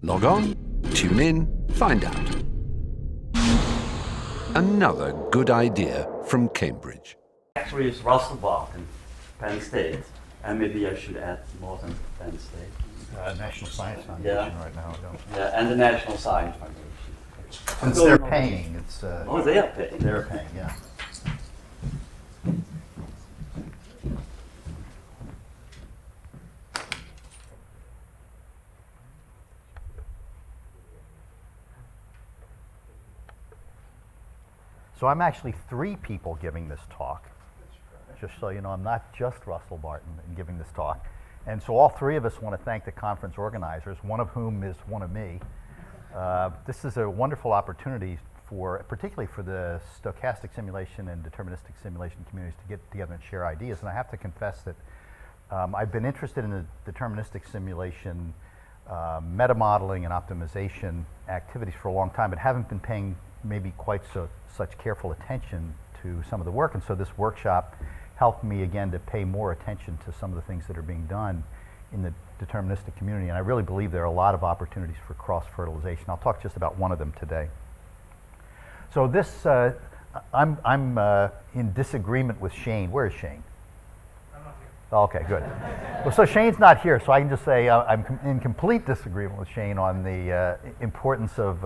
Log on, tune in, find out. Another good idea from Cambridge. Actually, it's Russell Barton, Penn State, and maybe I should add more than Penn State. National Science Foundation right now. Yeah, and the National Science Foundation. Since they're paying, it's... Oh, they are paying. They're paying, yeah. So I'm actually 3 people giving this talk. Just so you know, I'm not just Russell Barton in giving this talk. And so all 3 of us want to thank the conference organizers, one of whom is one of me. This is a wonderful opportunity particularly for the stochastic simulation and deterministic simulation communities to get together and share ideas. And I have to confess that I've been interested in the deterministic simulation, metamodeling and optimization activities for a long time, but haven't been paying maybe quite such careful attention to some of the work. And so this workshop helped me again to pay more attention to some of the things that are being done in the deterministic community. And I really believe there are a lot of opportunities for cross-fertilization. I'll talk just about one of them today. So this, I'm in disagreement with Shane. Where is Shane? I'm not here. Oh, okay, good. Well, so Shane's not here, so I can just say I'm in complete disagreement with Shane on the importance of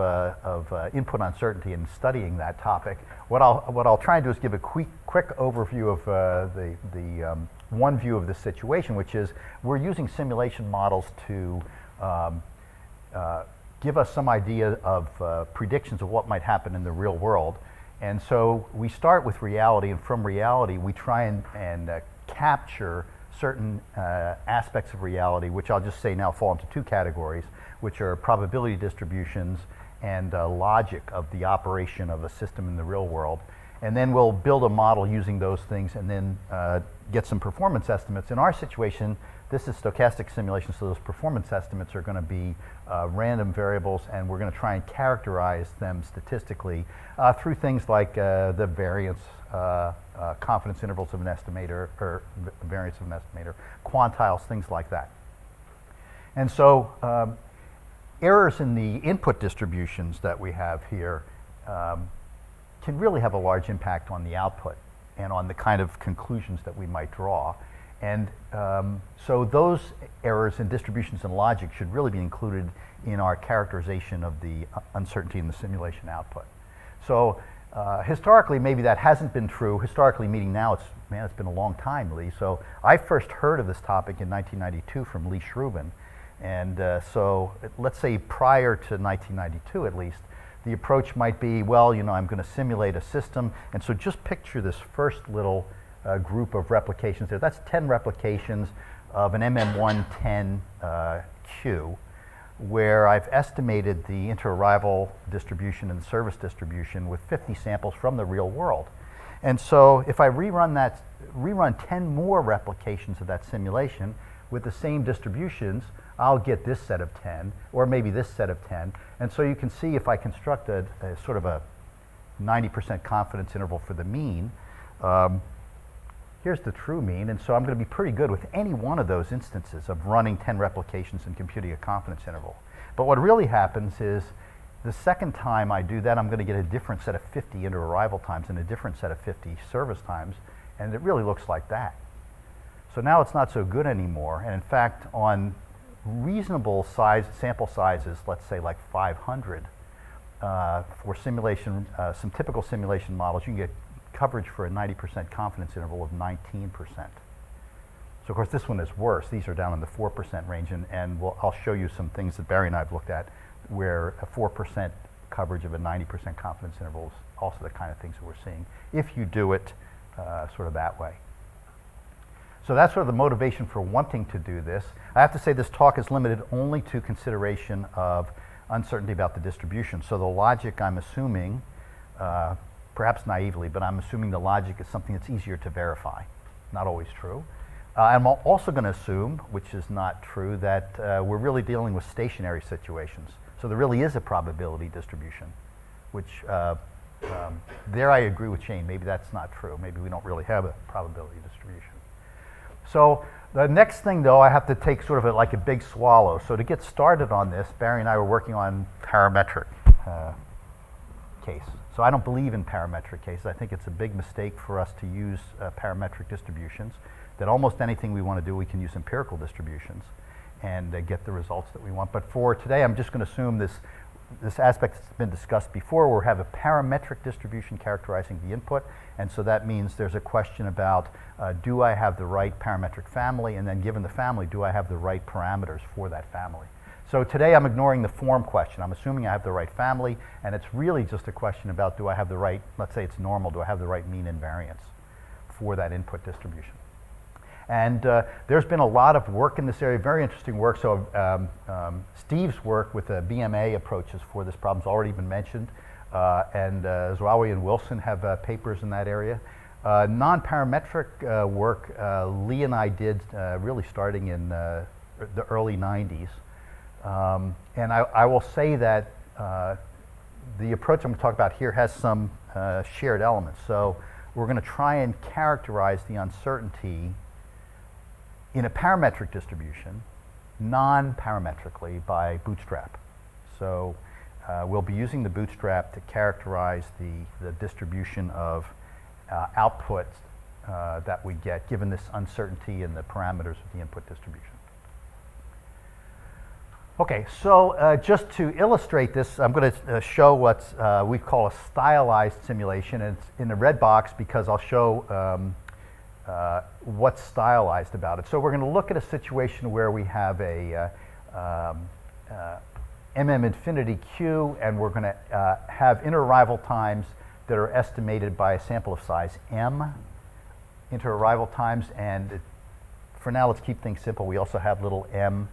input uncertainty and studying that topic. What I'll try and do is give a quick overview of the one view of the situation, which is we're using simulation models to give us some idea of predictions of what might happen in the real world. And so we start with reality, and from reality we try and capture certain aspects of reality, which I'll just say now fall into 2 categories, which are probability distributions and logic of the operation of a system in the real world. And then we'll build a model using those things and then get some performance estimates. In our situation, this is stochastic simulation, so those performance estimates are going to be random variables, and we're going to try and characterize them statistically through things like the variance, confidence intervals of an estimator, or variance of an estimator, quantiles, things like that. And so errors in the input distributions that we have here can really have a large impact on the output and on the kind of conclusions that we might draw. And so those errors in distributions and logic should really be included in our characterization of the uncertainty in the simulation output. So historically, maybe that hasn't been true. Historically, meaning now, it's been a long time, Lee. So I first heard of this topic in 1992 from Lee Shrubin. And so let's say prior to 1992, at least, the approach might be, well, I'm going to simulate a system. And so just picture this first little group of replications there. That's 10 replications of an MM110 Q, where I've estimated the inter-arrival distribution and service distribution with 50 samples from the real world. And so if I rerun 10 more replications of that simulation with the same distributions, I'll get this set of 10, or maybe this set of 10. And so you can see if I construct a sort of a 90% confidence interval for the mean, here's the true mean, and so I'm going to be pretty good with any one of those instances of running 10 replications and computing a confidence interval. But what really happens is the second time I do that, I'm going to get a different set of 50 inter-arrival times and a different set of 50 service times, and it really looks like that. So now it's not so good anymore, and in fact, on reasonable sample sizes, let's say like 500, for simulation, some typical simulation models, you can get coverage for a 90% confidence interval of 19%. So of course this one is worse. These are down in the 4% range, and I'll show you some things that Barry and I have looked at where a 4% coverage of a 90% confidence interval is also the kind of things that we're seeing if you do it sort of that way. So that's sort of the motivation for wanting to do this. I have to say this talk is limited only to consideration of uncertainty about the distribution. So the logic I'm assuming, perhaps naively, but I'm assuming the logic is something that's easier to verify. Not always true. I'm also going to assume, which is not true, that we're really dealing with stationary situations. So there really is a probability distribution, which there I agree with Shane. Maybe that's not true. Maybe we don't really have a probability distribution. So The next thing, though, I have to take sort of like a big swallow. So to get started on this, Barry and I were working on parametric case. So I don't believe in parametric cases. I think it's a big mistake for us to use parametric distributions. That almost anything we want to do, we can use empirical distributions and get the results that we want. But for today, I'm just going to assume this aspect that's been discussed before, where we have a parametric distribution characterizing the input. And so that means there's a question about, do I have the right parametric family? And then given the family, do I have the right parameters for that family? So today I'm ignoring the form question. I'm assuming I have the right family, and it's really just a question about, do I have the right, let's say it's normal, do I have the right mean and variance for that input distribution? And there's been a lot of work in this area, very interesting work. So Steve's work with the BMA approaches for this problem has already been mentioned. And Zwawi and Wilson have papers in that area. Non-parametric work, Lee and I did really starting in the early 90s. And I will say that the approach I'm going to talk about here has some shared elements. So we're going to try and characterize the uncertainty in a parametric distribution, non-parametrically by Bootstrap. So we'll be using the Bootstrap to characterize the distribution of outputs that we get given this uncertainty in the parameters of the input distribution. Okay, so just to illustrate this, I'm going to show what we call a stylized simulation. And it's in the red box because I'll show what's stylized about it. So we're going to look at a situation where we have a MM infinity Q, and we're going to have interarrival times that are estimated by a sample of size M, interarrival times, and for now let's keep things simple. We also have little m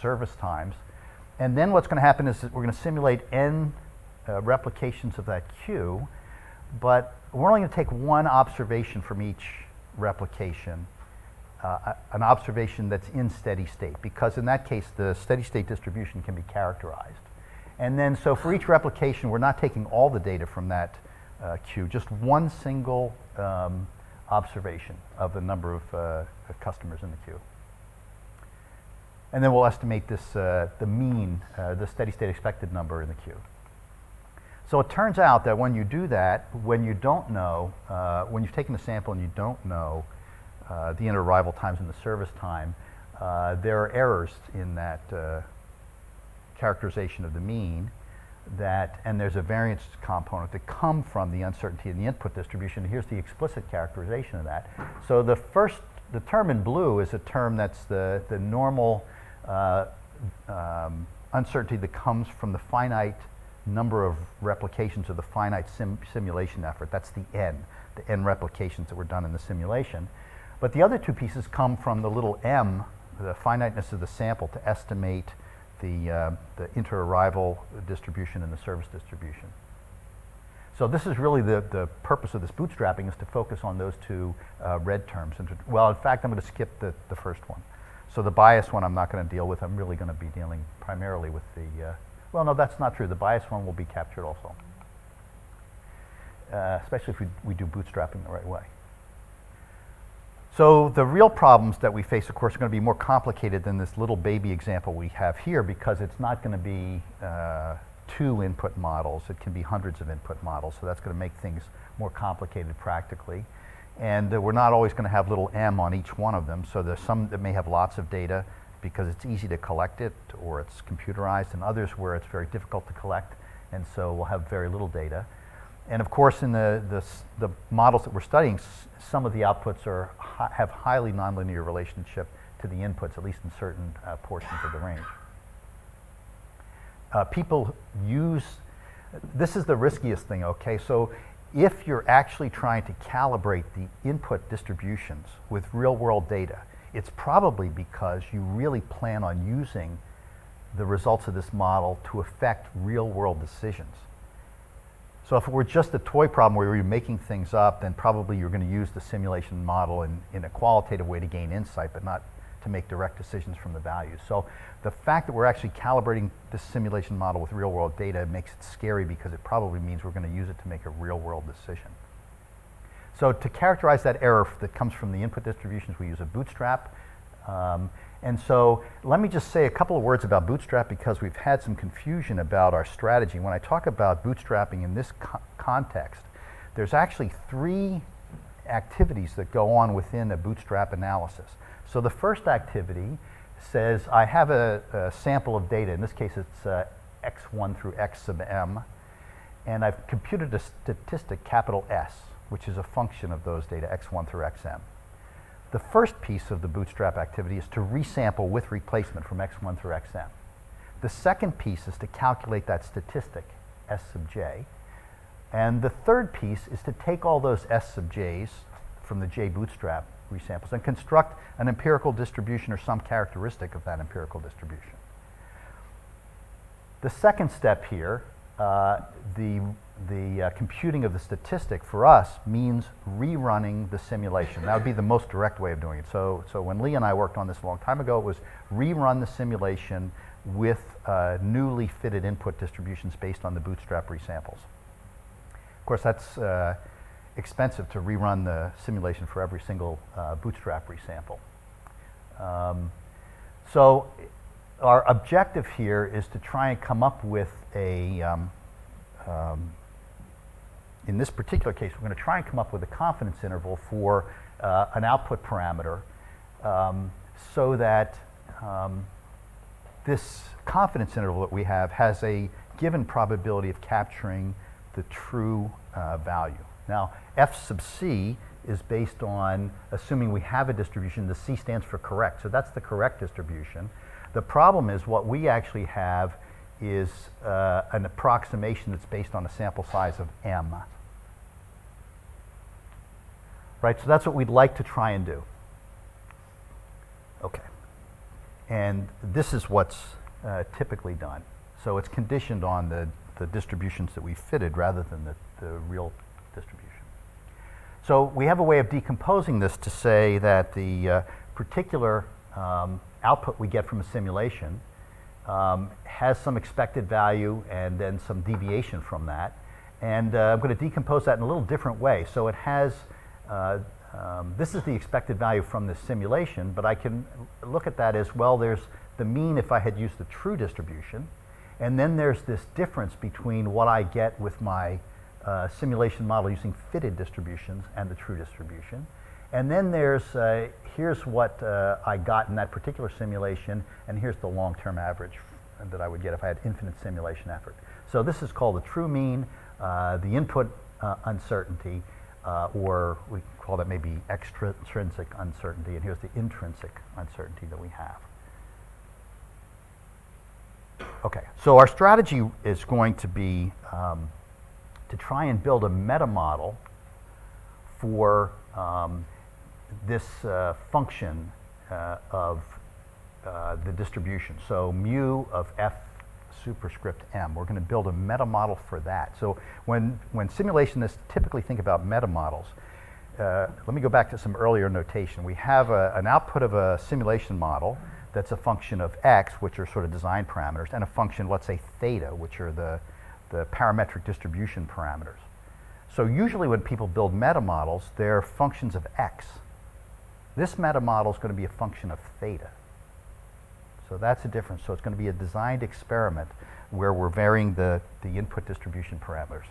service times. And then what's going to happen is that we're going to simulate n replications of that Q, but we're only going to take one observation from each replication, an observation that's in steady state, because in that case the steady state distribution can be characterized. And then so for each replication we're not taking all the data from that Q, just one single observation of the number of customers in the queue. And then we'll estimate this, the mean, the steady state expected number in the queue. So it turns out that when you do that, when you don't know, when you've taken the sample and you don't know the interarrival times and the service time, there are errors in that characterization of the mean, and there's a variance component that come from the uncertainty in the input distribution. Here's the explicit characterization of that. So the term in blue is a term that's the normal uncertainty that comes from the finite number of replications of the finite simulation effort. That's the n replications that were done in the simulation. But the other two pieces come from the little m, the finiteness of the sample, to estimate the interarrival distribution and the service distribution. So this is really the purpose of this bootstrapping, is to focus on those two red terms. Well, in fact, I'm going to skip the first one. So the bias one I'm not going to deal with. I'm really going to be dealing primarily with the, well, no, that's not true. The bias one will be captured also, especially if we do bootstrapping the right way. So the real problems that we face, of course, are going to be more complicated than this little baby example we have here, because it's not going to be 2 input models. It can be hundreds of input models, so that's going to make things more complicated practically. And we're not always going to have little m on each one of them, so there's some that may have lots of data because it's easy to collect it or it's computerized, and others where it's very difficult to collect, and so we'll have very little data. And of course, in the models that we're studying, some of the outputs have highly nonlinear relationship to the inputs, at least in certain portions of the range. People use, this is the riskiest thing, okay? So if you're actually trying to calibrate the input distributions with real-world data, it's probably because you really plan on using the results of this model to affect real-world decisions. So if it were just a toy problem where you're making things up, then probably you're going to use the simulation model in a qualitative way to gain insight, but not to make direct decisions from the values. So the fact that we're actually calibrating this simulation model with real-world data makes it scary, because it probably means we're going to use it to make a real-world decision. So to characterize that error that comes from the input distributions, we use a bootstrap And so let me just say a couple of words about Bootstrap because we've had some confusion about our strategy. When I talk about bootstrapping in this context, there's actually 3 activities that go on within a Bootstrap analysis. So the first activity says I have a sample of data. In this case, it's x1 through x sub m. And I've computed a statistic, capital S, which is a function of those data, x1 through xm. The first piece of the Bootstrap activity is to resample with replacement from x1 through xm. The second piece is to calculate that statistic, S sub j. And the third piece is to take all those S sub j's from the J Bootstrap resamples and construct an empirical distribution or some characteristic of that empirical distribution. The second step here, the computing of the statistic for us means rerunning the simulation. That would be the most direct way of doing it. So when Lee and I worked on this a long time ago, it was rerun the simulation with newly fitted input distributions based on the Bootstrap resamples. Of course, that's expensive to rerun the simulation for every single Bootstrap resample. So our objective here is to try and come up with a in this particular case, we're going to try and come up with a confidence interval for an output parameter so that this confidence interval that we have has a given probability of capturing the true value. Now, f sub c is based on assuming we have a distribution. The c stands for correct, so that's the correct distribution. The problem is what we actually have is an approximation that's based on a sample size of m. Right, so that's what we'd like to try and do. Okay, and this is what's typically done. So it's conditioned on the distributions that we fitted rather than the real distribution. So we have a way of decomposing this to say that the particular output we get from a simulation has some expected value and then some deviation from that. And I'm going to decompose that in a little different way. So it has, this is the expected value from this simulation, but I can look at that as, well, there's the mean if I had used the true distribution, and then there's this difference between what I get with my simulation model using fitted distributions and the true distribution. And then there's, here's what I got in that particular simulation, and here's the long-term average that I would get if I had infinite simulation effort. So this is called the true mean, the input uncertainty, or we call that maybe extrinsic uncertainty, and here's the intrinsic uncertainty that we have. Okay, so our strategy is going to be to try and build a meta model for this function of the distribution. So mu of f superscript m. We're going to build a meta model for that. So when simulationists typically think about meta models, let me go back to some earlier notation. We have an output of a simulation model that's a function of x, which are sort of design parameters, and a function, let's say theta, which are the parametric distribution parameters. So usually when people build meta models, they're functions of x. This meta model is going to be a function of theta. So that's a difference. So it's going to be a designed experiment where we're varying the input distribution parameters.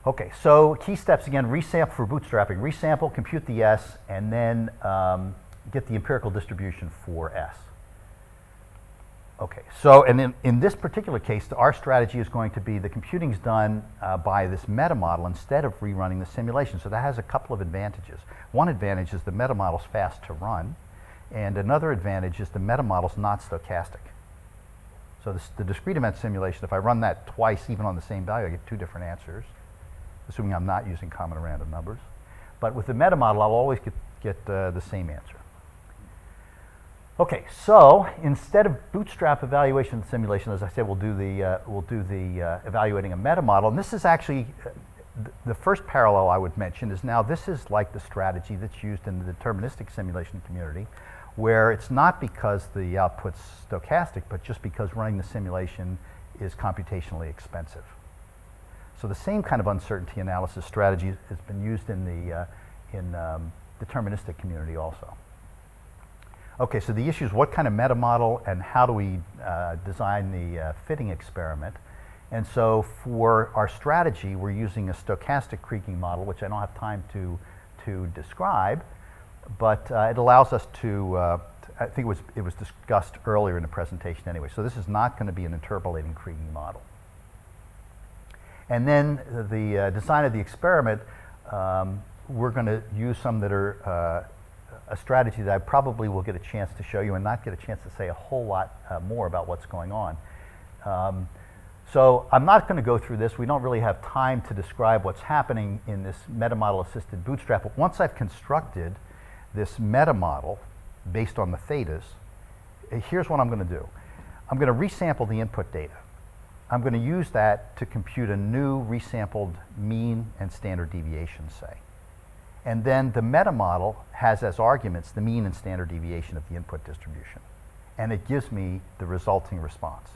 Okay, so key steps again, resample for bootstrapping. Resample, compute the S, and then get the empirical distribution for S. Okay, so and in this particular case, our strategy is going to be the computing's done by this meta model instead of rerunning the simulation. So that has a couple of advantages. One advantage is the meta model's fast to run, and another advantage is the meta model's not stochastic. So the discrete event simulation, if I run that twice, even on the same value, I get 2 different answers, assuming I'm not using common or random numbers. But with the meta model, I'll always get the same answer. Okay, so instead of bootstrap evaluation of the simulation, as I said, we'll do the evaluating a meta model. And this is actually the first parallel I would mention is now this is like the strategy that's used in the deterministic simulation community, where it's not because the output's stochastic, but just because running the simulation is computationally expensive. So the same kind of uncertainty analysis strategy has been used in the deterministic community also. Okay, so the issue is what kind of meta model and how do we design the fitting experiment. And so for our strategy, we're using a stochastic Kriging model, which I don't have time to describe, but it allows us to, I think it was discussed earlier in the presentation anyway, so this is not going to be an interpolating Kriging model. And then the design of the experiment, we're going to use some that are a strategy that I probably will get a chance to show you and not get a chance to say a whole lot more about what's going on. So I'm not going to go through this. We don't really have time to describe what's happening in this metamodel assisted bootstrap. But once I've constructed this metamodel based on the thetas, here's what I'm going to do. I'm going to resample the input data. I'm going to use that to compute a new resampled mean and standard deviation, say. And then the metamodel has as arguments the mean and standard deviation of the input distribution. And it gives me the resulting response.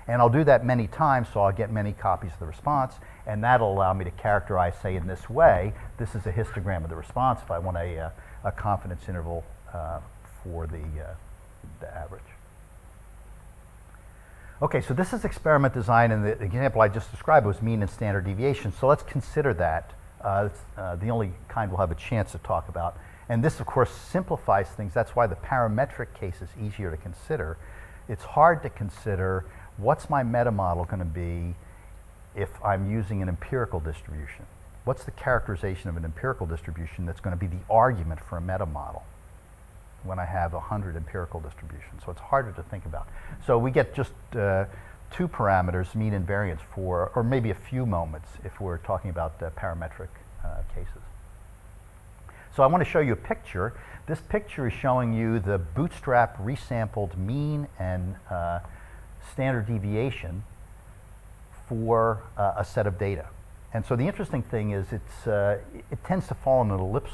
And I'll do that many times, so I'll get many copies of the response, and that'll allow me to characterize, say, in this way. This is a histogram of the response if I want a confidence interval for the average. Okay, so this is experiment design, and the example I just described was mean and standard deviation. So let's consider that. It's the only kind we'll have a chance to talk about. And this, of course, simplifies things. That's why the parametric case is easier to consider. It's hard to consider what's my meta model going to be if I'm using an empirical distribution. What's the characterization of an empirical distribution that's going to be the argument for a meta model when I have 100 empirical distributions? So it's harder to think about. So we get just two parameters, mean and variance, for, or maybe a few moments if we're talking about parametric cases. So I want to show you a picture. This picture is showing you the Bootstrap resampled mean and standard deviation for a set of data. And so the interesting thing is it tends to fall in an ellipse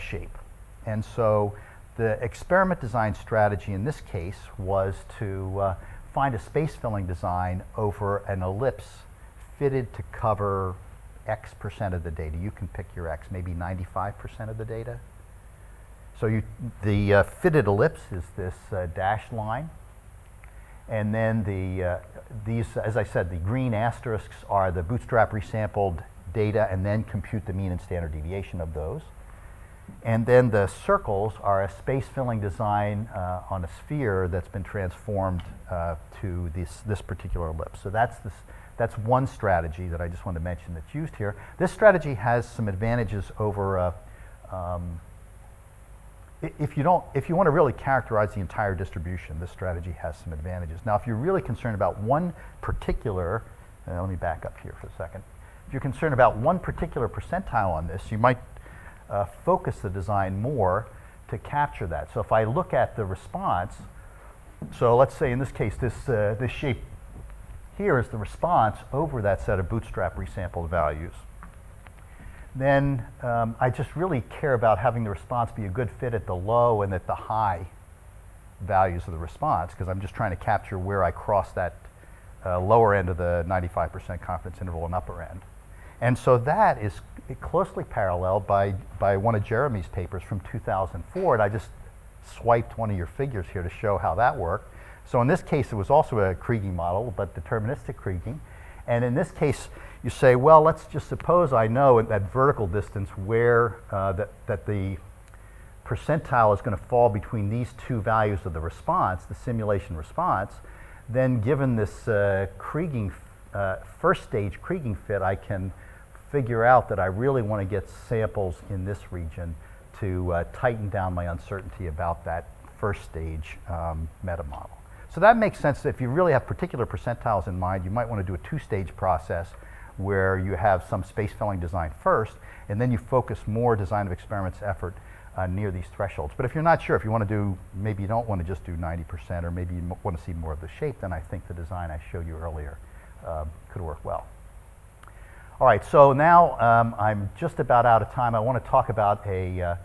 shape. And so the experiment design strategy in this case was to find a space filling design over an ellipse fitted to cover X% of the data. You can pick your X, maybe 95% of the data. So the fitted ellipse is this dashed line. And then these, as I said, the green asterisks are the Bootstrap resampled data, and then compute the mean and standard deviation of those. And then the circles are a space filling design on a sphere that's been transformed to this particular ellipse. So that's one strategy that I just wanted to mention that's used here. This strategy has some advantages over if you want to really characterize the entire distribution, this strategy has some advantages. Now, if you're really concerned about one particular, let me back up here for a second. If you're concerned about one particular percentile on this, you might focus the design more to capture that. So if I look at the response, so let's say in this case, this shape here is the response over that set of Bootstrap resampled values. Then I just really care about having the response be a good fit at the low and at the high values of the response, because I'm just trying to capture where I cross that lower end of the 95% confidence interval and upper end. And so that is closely paralleled by one of Jeremy's papers from 2004, and I just swiped one of your figures here to show how that worked. So in this case, it was also a Kriging model, but deterministic Kriging. And in this case, you say, well, let's just suppose I know at that vertical distance where that the percentile is going to fall between these two values of the response, the simulation response. Then given this Kriging, first stage Kriging fit, I can figure out that I really want to get samples in this region to tighten down my uncertainty about that first stage meta model. So that makes sense. If you really have particular percentiles in mind, you might want to do a two-stage process where you have some space filling design first, and then you focus more design of experiments effort near these thresholds. But if you're not sure, if you want to do, maybe you don't want to just do 90%, or maybe you want to see more of the shape, then I think the design I showed you earlier could work well. All right, so now I'm just about out of time. I want to talk about a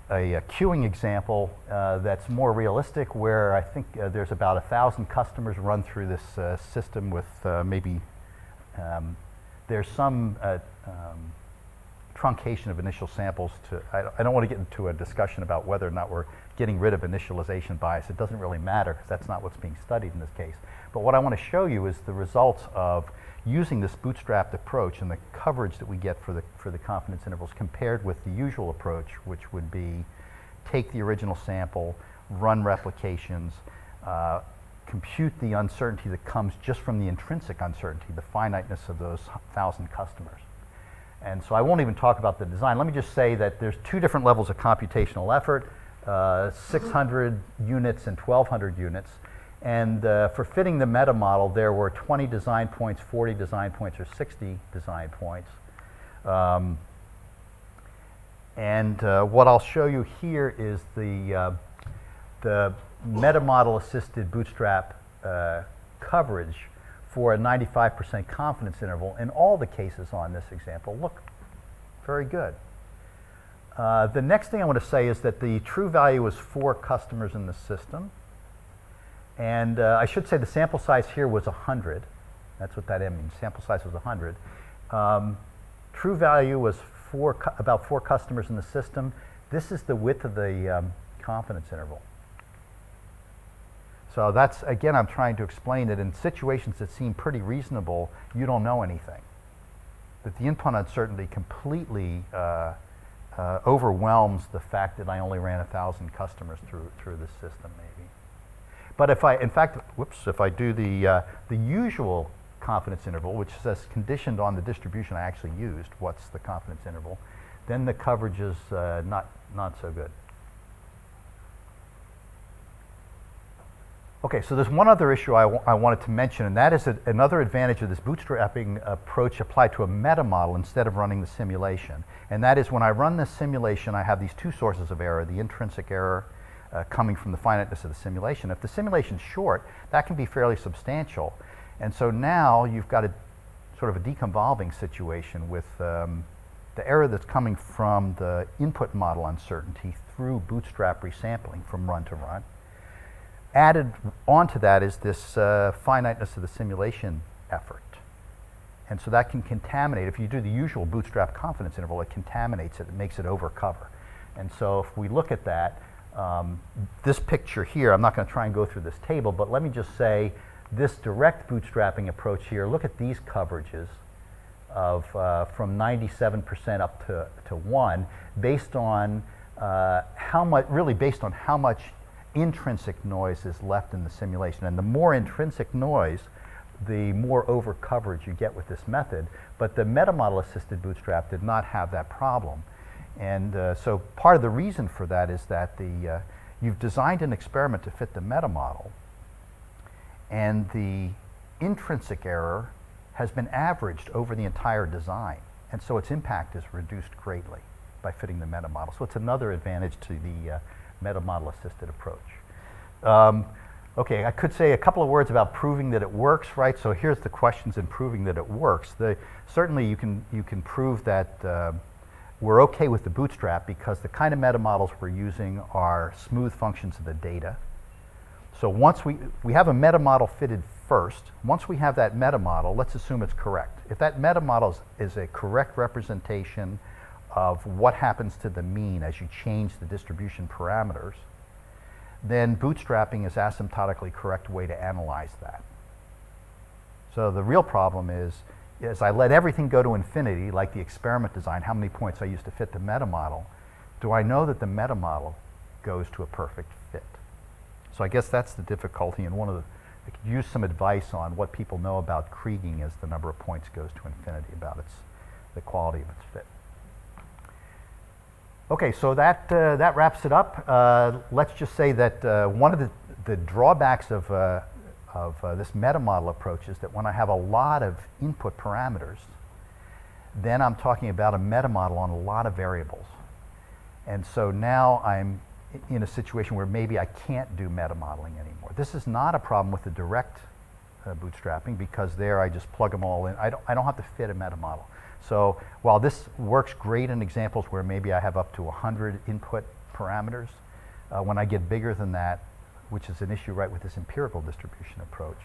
queuing example that's more realistic, where I think there's about 1,000 customers run through this system with maybe there's some truncation of initial samples to, I don't want to get into a discussion about whether or not we're getting rid of initialization bias. It doesn't really matter because that's not what's being studied in this case. But what I want to show you is the results of using this bootstrapped approach and the coverage that we get for the confidence intervals compared with the usual approach, which would be take the original sample, run replications, compute the uncertainty that comes just from the intrinsic uncertainty, the finiteness of those 1,000 customers. And so I won't even talk about the design. Let me just say that there's two different levels of computational effort, 600 units and 1,200 units. And for fitting the meta model, there were 20 design points, 40 design points, or 60 design points. What I'll show you here is the meta model assisted bootstrap coverage for a 95% confidence interval in all the cases on this example. Look, very good. The next thing I want to say is that the true value was 4 customers in the system. And I should say the sample size here was 100. That's what that means. Sample size was 100. True value was about 4 customers in the system. This is the width of the confidence interval. So that's, again, I'm trying to explain that in situations that seem pretty reasonable, you don't know anything. That the input uncertainty completely overwhelms the fact that I only ran 1,000 customers through this system, maybe. But if I, in fact, if I do the usual confidence interval, which says conditioned on the distribution I actually used, what's the confidence interval, then the coverage is not so good. Okay, so there's one other issue I wanted to mention, and that is another advantage of this bootstrapping approach applied to a meta model instead of running the simulation. And that is when I run this simulation, I have these 2 sources of error, the intrinsic error coming from the finiteness of the simulation. If the simulation's short, that can be fairly substantial. And so now you've got a sort of a deconvolving situation with the error that's coming from the input model uncertainty through bootstrap resampling from run to run. Added onto that is this finiteness of the simulation effort. And so that can contaminate. If you do the usual bootstrap confidence interval, it contaminates it, it makes it overcover. And so if we look at that, this picture here, I'm not going to try and go through this table, but let me just say this direct bootstrapping approach here, look at these coverages of from 97% up to 1, based on based on how much intrinsic noise is left in the simulation. And the more intrinsic noise, the more over coverage you get with this method. But the meta model assisted bootstrap did not have that problem. And so part of the reason for that is that you've designed an experiment to fit the meta model, and the intrinsic error has been averaged over the entire design. And so its impact is reduced greatly by fitting the meta model. So it's another advantage to the meta model assisted approach. Okay, I could say a couple of words about proving that it works, right? So here's the questions in proving that it works. Certainly you can prove that we're okay with the bootstrap because the kind of meta models we're using are smooth functions of the data. So once we have a meta model fitted first, once we have that meta model, let's assume it's correct. If that meta model is a correct representation of what happens to the mean as you change the distribution parameters, then bootstrapping is asymptotically correct way to analyze that. So the real problem is I let everything go to infinity, like the experiment design, how many points I use to fit the meta model. Do I know that the meta model goes to a perfect fit? So I guess that's the difficulty, and I could use some advice on what people know about kriging as the number of points goes to infinity, about the quality of its fit. Okay, so that wraps it up. Let's just say that one of the drawbacks of this meta model approach is that when I have a lot of input parameters, then I'm talking about a meta model on a lot of variables. And so now I'm in a situation where maybe I can't do meta modeling anymore. This is not a problem with the direct bootstrapping, because there I just plug them all in. I don't have to fit a meta model. So while this works great in examples where maybe I have up to 100 input parameters, when I get bigger than that, which is an issue right with this empirical distribution approach,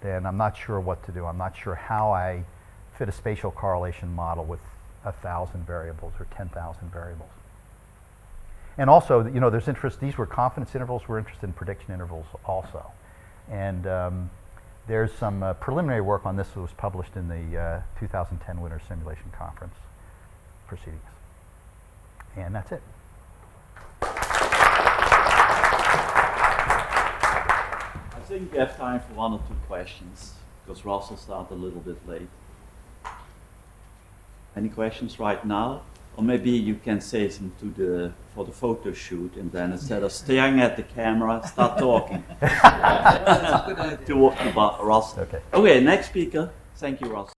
then I'm not sure what to do. I'm not sure how I fit a spatial correlation model with 1,000 variables or 10,000 variables. And also, there's interest, these were confidence intervals, we're interested in prediction intervals also. And there's some preliminary work on this that was published in the 2010 Winter Simulation Conference proceedings. And that's it. I think we have time for 1 or 2 questions, because Russell started a little bit late. Any questions right now? Or maybe you can say something for the photo shoot, and then instead of staring at the camera, start talking. That's a good idea. To Russell. Okay. Okay, next speaker. Thank you, Russell.